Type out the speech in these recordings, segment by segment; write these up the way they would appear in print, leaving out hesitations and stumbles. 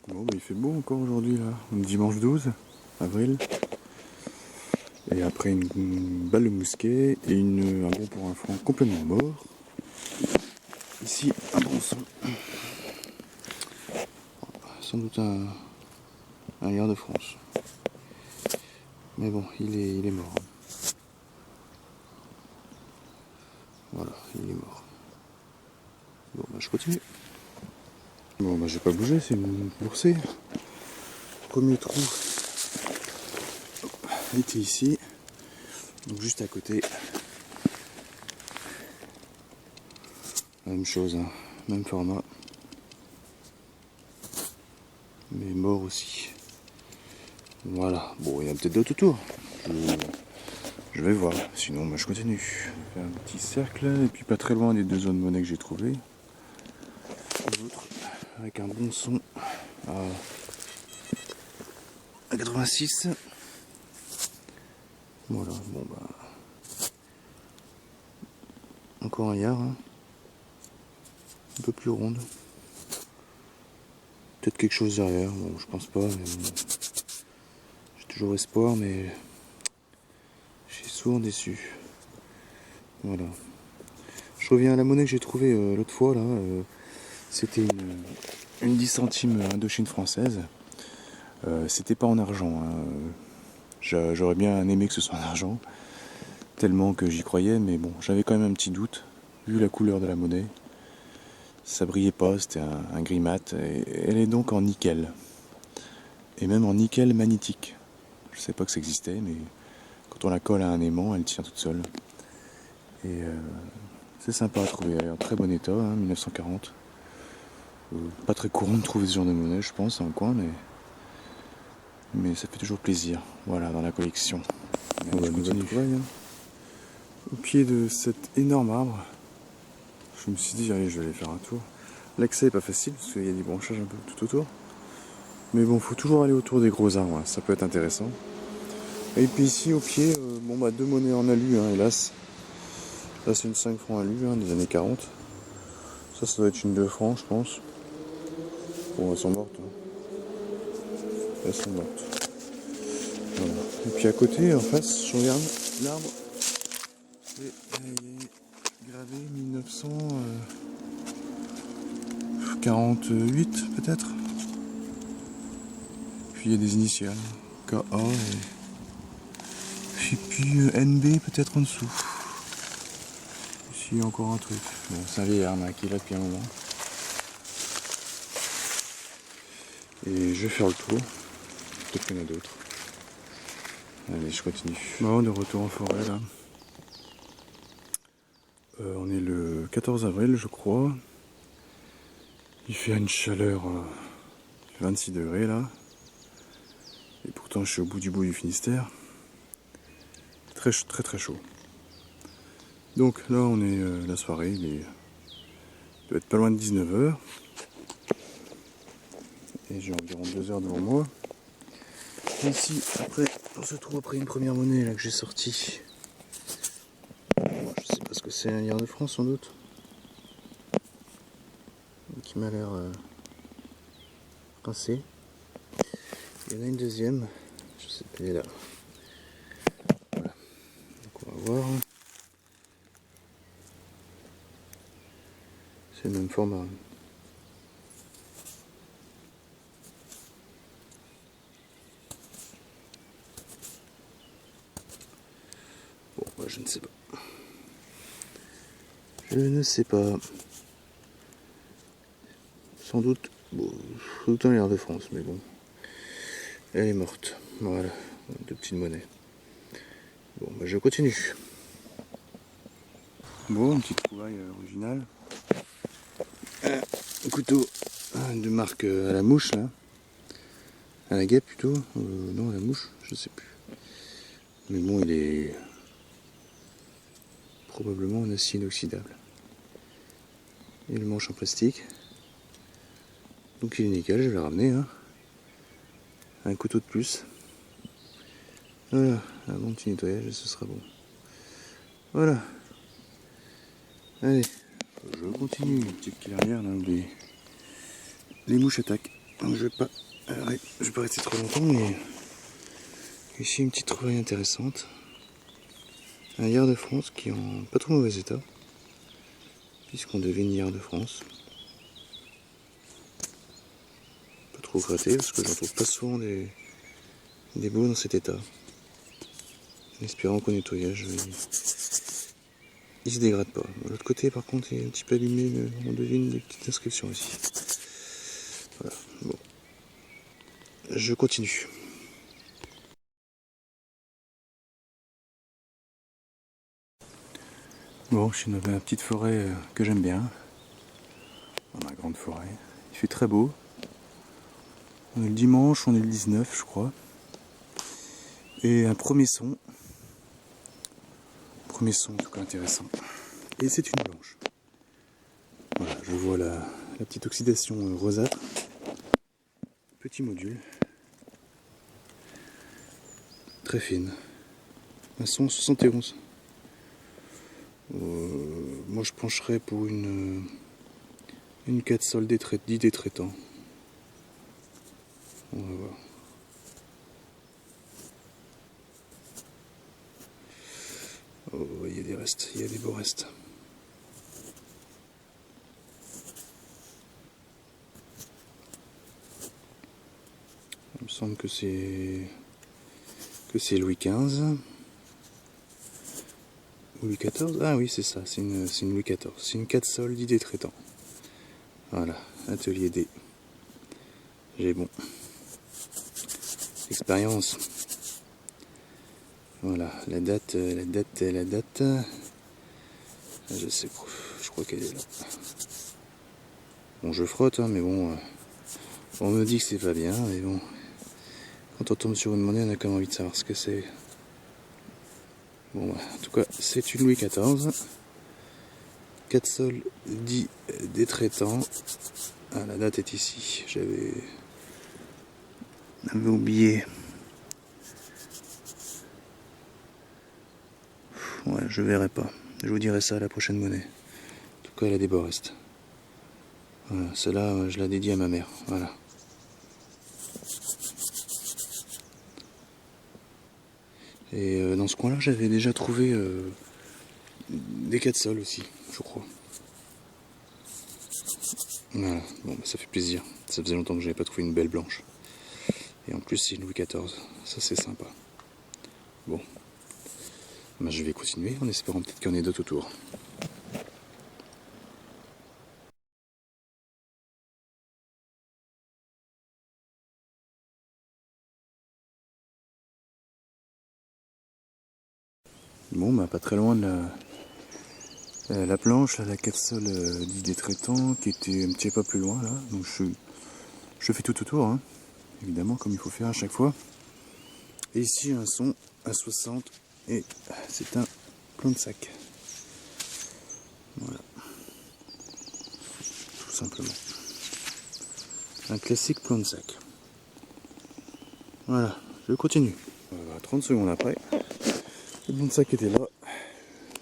Bon, bah, il fait beau encore aujourd'hui, là. Dimanche 12 avril. Et après une balle de mousquet et un bon pour un franc complètement mort. Ici, un bronçon. Sans doute un liard de France. Mais bon, il est mort. Voilà, il est mort. Bon, bah je continue. Bon, bah j'ai pas bougé, c'est une boursée. Premier trou était ici. Donc juste à côté. Même chose, hein. Même format. Mais mort aussi. Voilà, bon, il y a peut-être d'autres autour. Je vais voir, sinon bah, je continue. Je vais faire un petit cercle, et puis pas très loin des deux zones monnaie que j'ai trouvées. L'autre, avec un bon son à 86. Voilà, bon bah. Encore un yard, hein. Un peu plus ronde. Peut-être quelque chose derrière, bon je pense pas, mais bon. J'ai toujours espoir, mais je suis souvent déçu. Voilà. Je reviens à la monnaie que j'ai trouvée l'autre fois là. C'était une 10 centimes Indochine française. C'était pas en argent. Hein. J'aurais bien aimé que ce soit en argent, tellement que j'y croyais, mais bon, j'avais quand même un petit doute, vu la couleur de la monnaie. Ça brillait pas, c'était un gris mat, et elle est donc en nickel. Et même en nickel magnétique. Je sais pas que ça existait, mais quand on la colle à un aimant, elle tient toute seule. Et c'est sympa à trouver, elle est en très bon état, hein, 1940. Pas très courant de trouver ce genre de monnaie, je pense, en coin, mais ça fait toujours plaisir, voilà, dans la collection. On va continuer. Au pied de cet énorme arbre, je me suis dit, allez, je vais aller faire un tour. L'accès est pas facile, parce qu'il y a des branchages un peu tout autour. Mais bon, faut toujours aller autour des gros arbres, hein, ça peut être intéressant. Et puis ici, au pied, bon bah deux monnaies en alu, hein, hélas. Là, c'est une 5 francs alu, hein, des années 40. Ça doit être une 2 francs, je pense. Bon, elles sont mortes. Hein. Elles sont mortes. Voilà. Et puis à côté, en face, je regarde l'arbre. Et il est gravé 1948 peut-être. Puis il y a des initiales. KA et puis NB peut-être en dessous. Ici il y a encore un truc. Bon, c'est un vieil arbre hein, qui est là depuis un moment. Et je vais faire le tour. Peut-être qu'il y en a d'autres. Allez, je continue. Bon, de retour en forêt là. On est le 14 avril, je crois. Il fait une chaleur 26 degrés là. Et pourtant, je suis au bout du Finistère. Très très très chaud. Donc là, on est la soirée. Il doit être pas loin de 19h. Et j'ai environ 2 heures devant moi. Et ici, après, on se trouve après une première monnaie là que j'ai sortie. Je sais pas ce que c'est, un liard de France sans doute. Qui m'a l'air rincé. Il y en a une deuxième. Je sais pas, elle est là. Voilà. Donc on va voir. C'est le même format. Bon, moi je ne sais pas. Je ne sais pas. Sans doute, bon, sans doute un liard de France, mais bon. Elle est morte. Voilà, deux petites monnaies. Bon, bah je continue. Bon, une petite trouvaille originale. Un couteau de marque à la mouche, là. À la guêpe plutôt. Non, à la mouche, je sais plus. Mais bon, il est probablement en acier inoxydable. Et le manche en plastique. Donc il est nickel, je vais le ramener. Hein. Un couteau de plus. Voilà, un bon petit nettoyage et ce sera bon. Voilà. Allez, je continue. Une petite clairière là où les mouches attaquent. Donc je vais pas rester trop longtemps, mais ici une petite trouvaille intéressante. Un Hyard de France qui est en pas trop mauvais état, puisqu'on devine Hyard de France. Pas trop gratté, parce que j'en trouve pas souvent des beaux dans cet état. En espérant qu'au nettoyage, il se dégrade pas. De l'autre côté, par contre, il est un petit peu allumé, on devine des petites inscriptions ici. Voilà, bon. Je continue. Bon, je suis dans ma petite forêt que j'aime bien. Dans ma grande forêt. Il fait très beau. On est le dimanche, on est le 19, je crois. Et un premier son. Premier son, en tout cas intéressant. Et c'est une blanche. Voilà, je vois la petite oxydation rosâtre. Petit module. Très fine. Un son 71. Moi je pencherais pour une 4 sol 10 détraitant. On va voir. Oh, il y a des restes, il y a des beaux restes. Il me semble que c'est Louis XV. Louis XIV. Ah oui, c'est ça, c'est une Louis XIV. C'est une 4 sol 10 détraitant. Voilà, atelier D. J'ai bon. Expérience. Voilà, la date. Je sais pas, je crois qu'elle est là. Bon, je frotte, hein, mais bon, on me dit que c'est pas bien, mais bon, quand on tombe sur une monnaie, on a quand même envie de savoir ce que c'est. Bon, en tout cas, c'est une Louis XIV. 4 sols 10 détraitants. Ah, la date est ici. J'avais oublié. Ouais, je verrai pas. Je vous dirai ça à la prochaine monnaie. En tout cas, elle a des beaux restes. Voilà, celle-là, je la dédie à ma mère. Voilà. Et dans ce coin-là, j'avais déjà trouvé des 4 sols aussi, je crois. Voilà, bon, bah, ça fait plaisir. Ça faisait longtemps que j'avais pas trouvé une belle blanche. Et en plus, c'est une Louis XIV. Ça, c'est sympa. Bon. Bah, je vais continuer en espérant peut-être qu'il y en ait d'autres autour. Bon, bah, pas très loin de la planche, là, la 4 sols 10 détraitants, qui était un petit peu plus loin, là. Donc, je fais tout autour, hein. Évidemment, comme il faut faire à chaque fois. Et ici, un son à 60, et c'est un plan de sac. Voilà. Tout simplement. Un classique plan de sac. Voilà, je continue. 30 secondes après, le plan de sac était là.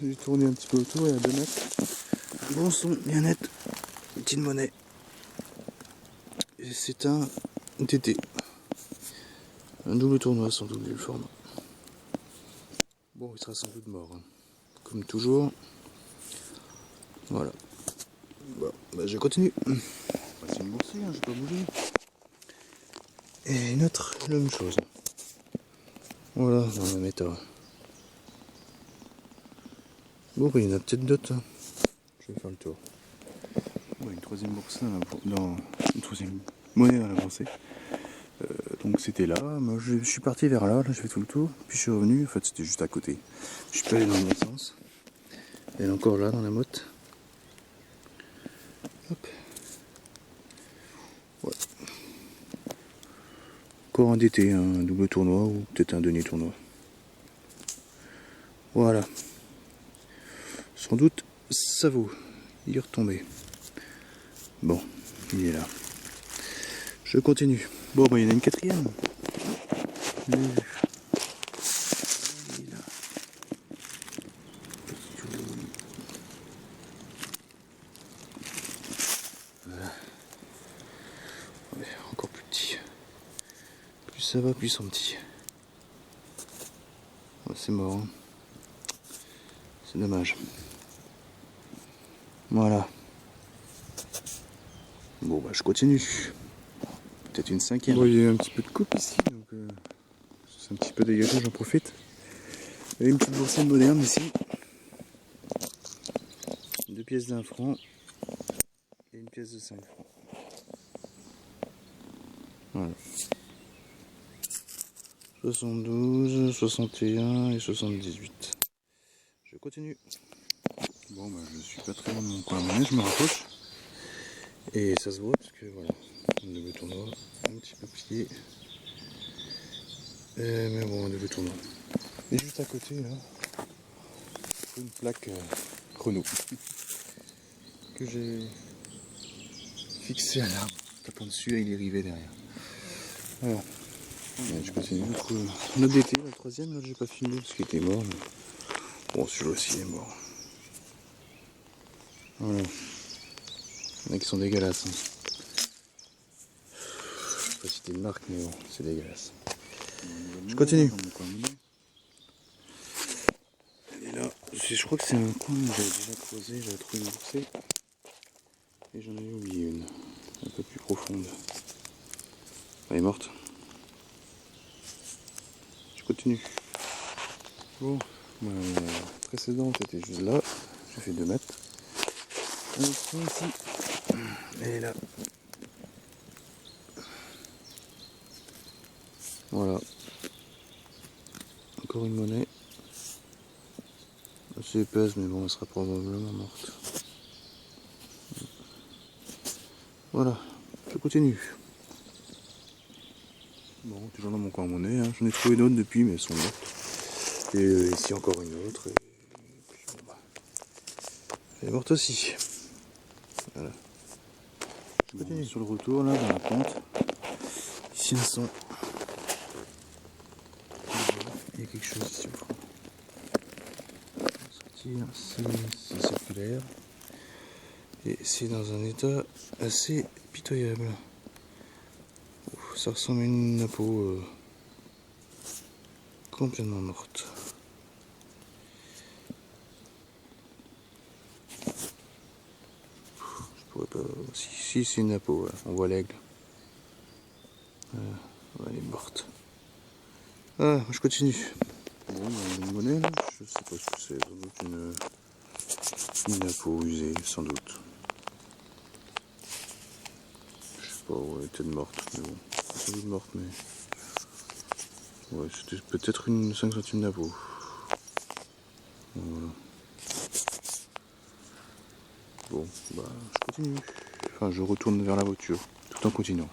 J'ai tourné un petit peu autour et à 2 mètres. Bon son, bien net. Petite monnaie. Et c'est un TT. Un double tournoi sans doute le format. Bon, il sera sans doute mort. Hein. Comme toujours. Voilà. Bon, bah je continue. C'est une boursier, hein, j'ai pas bougé. Et une autre, la même chose. Voilà, dans le même état. Bon, bah, il y en a peut-être d'autres. Hein. Je vais faire le tour. Ouais, une troisième bourse dans une troisième monnaie à l'avancée. Donc c'était là. Moi, je suis parti vers là, je fais tout le tour. Puis je suis revenu. En fait, c'était juste à côté. Je suis pas allé dans le bon sens. Elle est encore là dans la motte. Hop. Ouais. Encore un DT, un double tournoi ou peut-être un demi-tournoi. Voilà. Sans doute, ça vaut y retomber. Bon, il est là. Je continue. Bon, bah, il y en a une quatrième. Il est là. Voilà. Ouais, encore petits. Plus ça va, plus ils sont petits. Ouais, c'est mort. Hein. C'est dommage. Voilà. Bon, bah je continue. Peut-être une cinquième. Bon, il y a un petit peu de coupe ici, donc c'est un petit peu dégagé, j'en profite. Il y a une petite boursette moderne ici. 2 pièces d'1 franc et une pièce de 5 francs. Voilà. 72, 61 et 78. Je continue. Bon, bah je suis pas très loin de mon coin à monnaie, je me rapproche. Et ça se voit parce que voilà, un double tournoi, un petit peu plié. Mais bon, un double tournoi. Et juste à côté, là, une plaque chrono que j'ai fixée à l'arbre, tapant dessus avec les rivets derrière. Voilà. Ouais, je continue. Un autre d'été, le troisième, là, j'ai pas filmé parce qu'il était mort. Mais... bon, celui-là aussi est mort. Voilà. Il y en a qui sont dégueulasses. Hein. Je sais pas citer une marque, mais bon, c'est dégueulasse. Je continue. Et là, je crois que c'est un coin que j'avais déjà creusé, j'avais trouvé une boursée. Et j'en avais oublié une, un peu plus profonde. Elle est morte. Je continue. Bon, la précédente était juste là. J'ai fait 2 mètres. Ici. Elle est là. Voilà. Encore une monnaie. Assez épaisse, mais bon, elle sera probablement morte. Voilà, je continue. Bon, toujours dans mon coin monnaie, hein. J'en ai trouvé d'autres depuis, mais elles sont mortes. Et ici encore une autre. Et puis, bon, bah, elle est morte aussi. Voilà. Je continue sur le retour, là, dans la pente. Ici, elles sont. Il y a quelque chose ici au fond. C'est circulaire. Et c'est dans un état assez pitoyable. Ouf, ça ressemble à une napo complètement morte. Je pourrais pas. Si c'est une napo, voilà. On voit l'aigle. Elle est morte. Ah, je continue. Bon, il y a une monnaie là, je sais pas ce que c'est, sans doute une napo usée, sans doute. Je sais pas, ouais, elle était morte, mais bon, sans doute morte, mais. Ouais, c'était peut-être une 5 centimes napo. Voilà. Bon, bah, je continue. Enfin, je retourne vers la voiture, tout en continuant.